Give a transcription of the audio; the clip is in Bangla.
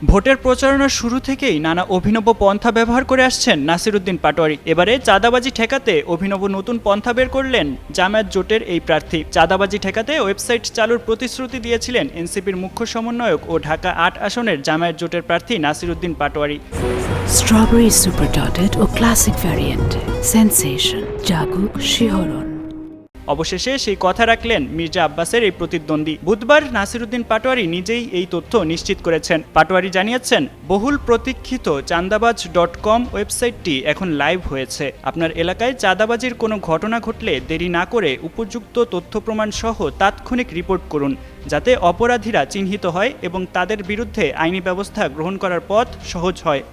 ভোটের প্রচারণার শুরু থেকেই নানা অভিনব পন্থা ব্যবহার করে আসছেন নাসিরউদ্দিন পাটোয়ারি। এবারে চাঁদাবাজি ঠেকাতে অভিনব নতুন পন্থা বের করলেন জামায়াত জোটের এই প্রার্থী। চাঁদাবাজি ঠেকাতে ওয়েবসাইট চালুর প্রতিশ্রুতি দিয়েছিলেন এনসিপির মুখ্য সমন্বয়ক ও ঢাকা ৮ আসনের জামায়াত জোটের প্রার্থী Nasiruddin Patwari. Strawberry super dotted ও ক্লাসিক ভ্যারিয়েন্টে সেন্সেশন জাগুক শিহরণ। অবশেষে সেই কথা রাখলেন মির্জা আব্বাসের এই প্রতিদ্বন্দ্বী। বুধবার নাসিরউদ্দিন পাটোয়ারি নিজেই এই তথ্য নিশ্চিত করেছেন। পাটোয়ারি জানিয়েছেন, বহুল প্রতীক্ষিত চাঁদাবাজ.com ওয়েবসাইটটি এখন লাইভ হয়েছে। আপনার এলাকায় চাঁদাবাজির কোনো ঘটনা ঘটলে দেরি না করে উপযুক্ত তথ্য প্রমাণ সহ তাৎক্ষণিক রিপোর্ট করুন, যাতে অপরাধীরা চিহ্নিত হয় এবং তাদের বিরুদ্ধে আইনি ব্যবস্থা গ্রহণ করার পথ সহজ হয়।